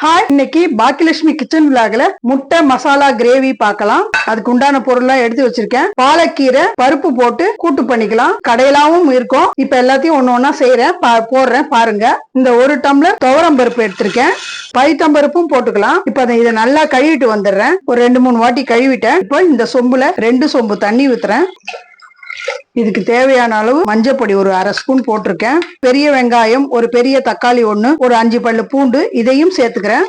Hi, இன்னைக்கு Baakiyalakshmi kitchen விளாக்ல முட்டை masala gravy பார்க்கலாம். அதுக்கு உண்டான பொருள்லாம் எடுத்து வச்சிருக்கேன். பாலக்கீரை பருப்பு போட்டு கூட்டு பண்ணிக்கலாம். கடையிலாவும் இருக்கும். இப்ப எல்லாத்தையும் ஒண்ணு ஒண்ணா செய்யறேன், போடுறேன் பாருங்க. இந்த ஒரு டம்ளர் துவரம் பருப்பு எடுத்திருக்கேன். பைத்தம்பருப்பும் போட்டுக்கலாம். இப்ப இதை நல்லா கழுவிட்டு வந்துடுறேன். ஒரு 2-3 வாட்டி கழுவிட்டேன். இப்போ இந்த சொம்புல 2 சொம்பு தண்ணி ஊத்துறேன். இதுக்கு தேவையான அளவு மஞ்சள் பொடி ஒரு 1/2 ஸ்பூன் போட்டிருக்கேன். பெரிய வெங்காயம், ஒரு பெரிய தக்காளி 1, ஒரு 5 பல்லு பூண்டு இதையும் சேர்த்துக்கிறேன்.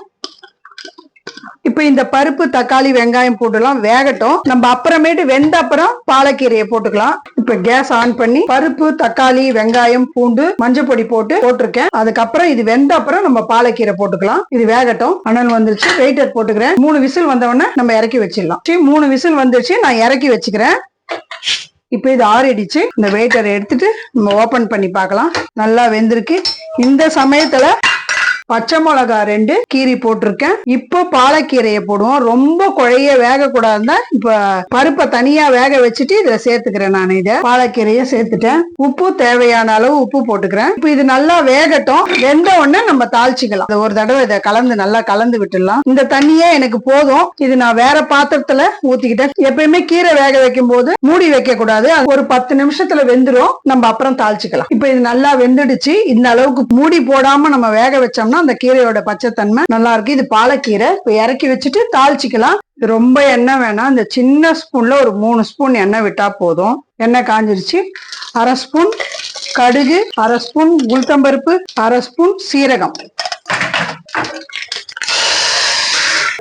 இப்ப இந்த பருப்பு, தக்காளி, வெங்காயம் போட்டுலாம் வேகட்டும். நம்ம அப்புறமேட்டு வெந்த அப்புறம் பாலக்கீரையை போட்டுக்கலாம். இப்ப கேஸ் ஆன் பண்ணி பருப்பு, தக்காளி, வெங்காயம், பூண்டு, மஞ்சள் பொடி போட்டிருக்கேன். அதுக்கப்புறம் இது வெந்த அப்புறம் நம்ம பாலக்கீரை போட்டுக்கலாம். இது வேகட்டும். அனல் வந்துருச்சு. வெயிட்டர் போட்டுக்கிறேன். 3 விசில் வந்தவொடனே நம்ம இறக்கி வச்சிடலாம். 3 விசில் வந்துருச்சு. நான் இறக்கி வச்சுக்கிறேன். இப்ப இது ஆறிடுச்சு. இந்த வெயிட்டரை எடுத்துட்டு நம்ம ஓபன் பண்ணி பார்க்கலாம். நல்லா வெந்திருக்கு. இந்த சமயத்துல பச்சை மிளகா 2 கீரி போட்டிருக்கேன். இப்போ பாலக்கீரையை போடுவோம். ரொம்ப குழைய வேக கூடாதுன்னா இப்ப பருப்பை தனியா வேக வச்சுட்டு இதுல சேர்த்துக்கிறேன். நான் இதை பாலக்கீரைய சேர்த்துட்டேன். உப்பு தேவையான அளவு உப்பு போட்டுக்கிறேன். இப்ப இது நல்லா வேகட்டும். வெந்த உடனே நம்ம தாளிச்சுக்கலாம். ஒரு தடவை இதை நல்லா கலந்து விட்டுடலாம். இந்த தண்ணியே எனக்கு போதும். இது நான் வேற பாத்திரத்துல ஊத்திக்கிட்டேன். எப்பயுமே கீரை வேக வைக்கும் போது மூடி வைக்க கூடாது. ஒரு 10 நிமிஷத்துல வெந்துரும். நம்ம அப்புறம் தாளிச்சுக்கலாம். இப்ப இது நல்லா வெந்துடுச்சு. இந்த அளவுக்கு மூடி போடாம நம்ம வேக வச்சோம்னா அந்த கீரையோட பச்சைத்தன்மை நல்லா இருக்கு. இது பாலக்கீரை. இப்ப இறக்கி வச்சுட்டு தாளிச்சுக்கலாம். ரொம்ப எண்ணெய் வேணாம். இந்த சின்ன ஸ்பூன்ல ஒரு 3 ஸ்பூன் எண்ணெய் விட்டா போதும். எண்ணெய் காஞ்சிருச்சு. 1/2 ஸ்பூன் கடுகு, 1/2 ஸ்பூன் உளுத்தம்பருப்பு, 1/2 ஸ்பூன் சீரகம்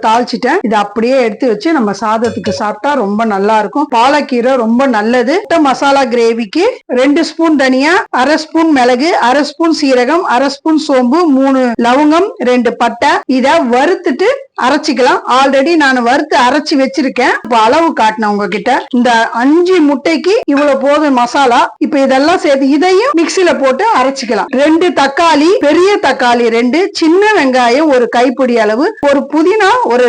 தாளிச்சிட்டேன். இது அப்படியே எடுத்து வச்சு நம்ம சாதத்துக்கு சாப்பிட்டா ரொம்ப நல்லா இருக்கும். பாலக்கீரை ரொம்ப நல்லது. மசாலா கிரேவிக்கு 2 ஸ்பூன் தனியா, 1/2 ஸ்பூன் மிளகு, 1/2 ஸ்பூன் சீரகம், 1/2 ஸ்பூன் சோம்பு, 3 லவங்கம், 2 பட்டை. இத வறுத்துட்டு அரைச்சிக்கலாம். ஆல்ரெடி நான் வறுத்து அரைச்சி வச்சிருக்கேன். இப்ப அளவு காட்டினேன் உங்ககிட்ட. இந்த 5 முட்டைக்கு இவ்வளவு போதும் மசாலா. இப்ப இதெல்லாம் சேர்த்து இதையும் மிக்சியில போட்டு அரைச்சிக்கலாம். 2 தக்காளி, பெரிய தக்காளி 2, சின்ன வெங்காயம் ஒரு கைப்பிடி அளவு, ஒரு புதினா ஒரு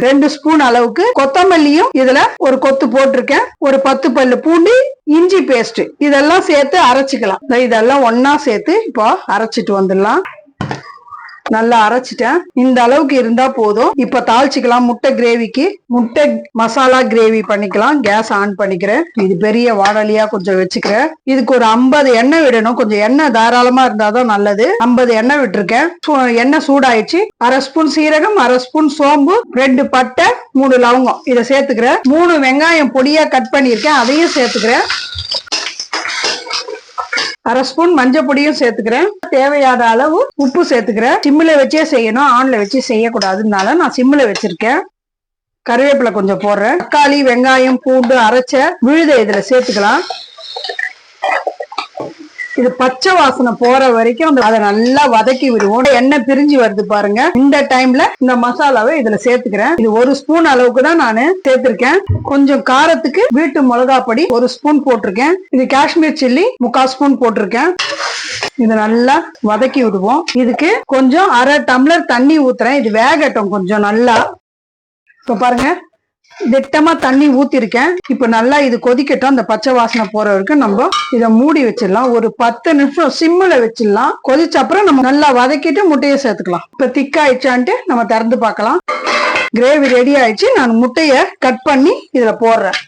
2 ஸ்பூன் அளவுக்கு, கொத்தமல்லியும் இதுல ஒரு கொத்து போட்டிருக்கேன், ஒரு 10 பல்லு பூண்டு, இஞ்சி பேஸ்ட் இதெல்லாம் சேர்த்து அரைச்சிக்கலாம். இதெல்லாம் ஒன்னா சேர்த்து இப்போ அரைச்சிட்டு வந்துடலாம். நல்லா அரைச்சிட்டேன். இந்த அளவுக்கு இருந்தா போதும். இப்ப தாளிச்சுக்கலாம். முட்டை கிரேவிக்கு முட்டை மசாலா கிரேவி பண்ணிக்கலாம். கேஸ் ஆன் பண்ணிக்கிறேன். இது பெரிய வாடலியா கொஞ்சம் வச்சுக்கிறேன். இதுக்கு ஒரு 50 எண்ணெய் விடணும். கொஞ்சம் எண்ணெய் தாராளமா இருந்தாதான் நல்லது. 50 எண்ணெய் விட்டுருக்கேன். எண்ணெய் சூடாயிடுச்சு. 1/2 ஸ்பூன் சீரகம், 1/2 ஸ்பூன் சோம்பு, 2 பட்டை, 3 லவங்கம் இதை சேர்த்துக்கிறேன். 3 வெங்காயம் பொடியா கட் பண்ணிருக்கேன். அதையும் சேர்த்துக்கிறேன். 1/2 ஸ்பூன் மஞ்சள் பொடியும் சேர்த்துக்கிறேன். தேவையான அளவு உப்பு சேர்த்துக்கிறேன். சிம்மில வச்சே செய்யணும். ஆன்ல வச்சு செய்யக்கூடாதுனால நான் சிம்மில வச்சிருக்கேன். கருவேப்பிலை கொஞ்சம் போடுறேன். தக்காளி, வெங்காயம், பூண்டு அரைச்ச விழுதை இதுல சேர்த்துக்கலாம். இது பச்சை வாசனை போற வரைக்கும் அதை நல்லா வதக்கி விடுவோம். எண்ணெய் பிரிஞ்சு வருது பாருங்க. இந்த டைம்ல இந்த மசாலாவை இதுல சேர்த்துக்கிறேன். இது 1 ஸ்பூன் அளவுக்கு தான் நானு சேர்த்திருக்கேன். கொஞ்சம் காரத்துக்கு வீட்டு மிளகா பொடி 1 ஸ்பூன் போட்டிருக்கேன். இது காஷ்மீர் சில்லி 3/4 ஸ்பூன் போட்டிருக்கேன். இதை நல்லா வதக்கி விடுவோம். இதுக்கு கொஞ்சம் 1/2 டம்ளர் தண்ணி ஊத்துறேன். இது வேகட்டும் கொஞ்சம் நல்லா. இப்ப பாருங்க, திட்டமா தண்ணி ஊத்திருக்கேன். இப்ப நல்லா இது கொதிக்கட்டும். அந்த பச்சை வாசனை போற வரைக்கும் நம்ம இதை மூடி வச்சிடலாம். ஒரு 10 நிமிஷம் சிம்மில் வச்சிடலாம். கொதிச்ச அப்புறம் நம்ம நல்லா வதக்கிட்டு முட்டையை சேர்த்துக்கலாம். இப்ப திக்காயிடுச்சான்ட்டு நம்ம திறந்து பார்க்கலாம். கிரேவி ரெடி ஆயிடுச்சு. நான் முட்டைய கட் பண்ணி இதுல போடுறேன்.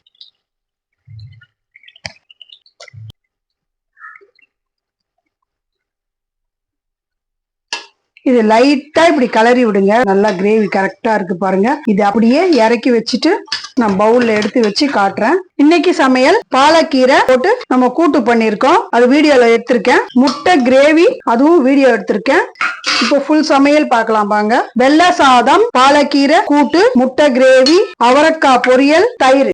இது லைட்டா இப்படி கலரி விடுங்க. நல்லா கிரேவி கரெக்டா இருக்கு பாருங்க. இது அப்படியே இறக்கி வச்சுட்டு நான் பவுல்ல எடுத்து வச்சு காட்டுறேன். இன்னைக்கு சமையல் பாலக்கீரை போட்டு நம்ம கூட்டு பண்ணிருக்கோம். அது வீடியோல எடுத்திருக்கேன். முட்டை கிரேவி அதுவும் வீடியோ எடுத்திருக்கேன். இப்போ ஃபுல் சமையல் பார்க்கலாம் பாங்க. வெள்ளை சாதம், பாலக்கீரை கூட்டு, முட்டை கிரேவி, அவரைக்காய் பொரியல், தயிர்,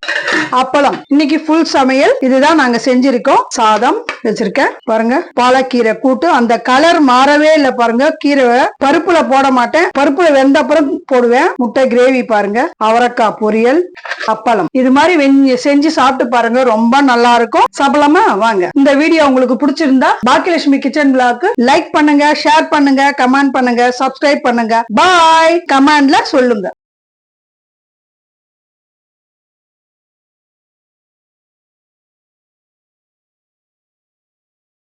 அப்பளம். இன்னைக்கு ஃபுல் சமையல் இதுதான் நாங்க செஞ்சிருக்கோம். சாதம் வச்சிருக்கேன் பாருங்க. பாலக்கீரை கூட்டு. அந்த கலர் மாறவே இல்லை பாருங்க. கீரை பருப்புல போட மாட்டேன். பருப்புல வெந்த அப்புறம் போடுவேன். முட்டை கிரேவி பாருங்க. அவரைக்காய் பொரியல், அப்பளம். இது மாதிரி செஞ்சு சாப்பிட்டு பாருங்க. ரொம்ப நல்லா இருக்கும். சாப்பிடலாமா? வாங்க. இந்த வீடியோ உங்களுக்கு பிடிச்சிருந்தா பாக்கியலட்சுமி கிச்சன் விளாக் லைக் பண்ணுங்க, ஷேர் பண்ணுங்க, கமெண்ட் பண்ணுங்க, சப்ஸ்கிரைப் பண்ணுங்க. பாய். கமெண்ட்ல சொல்லுங்க.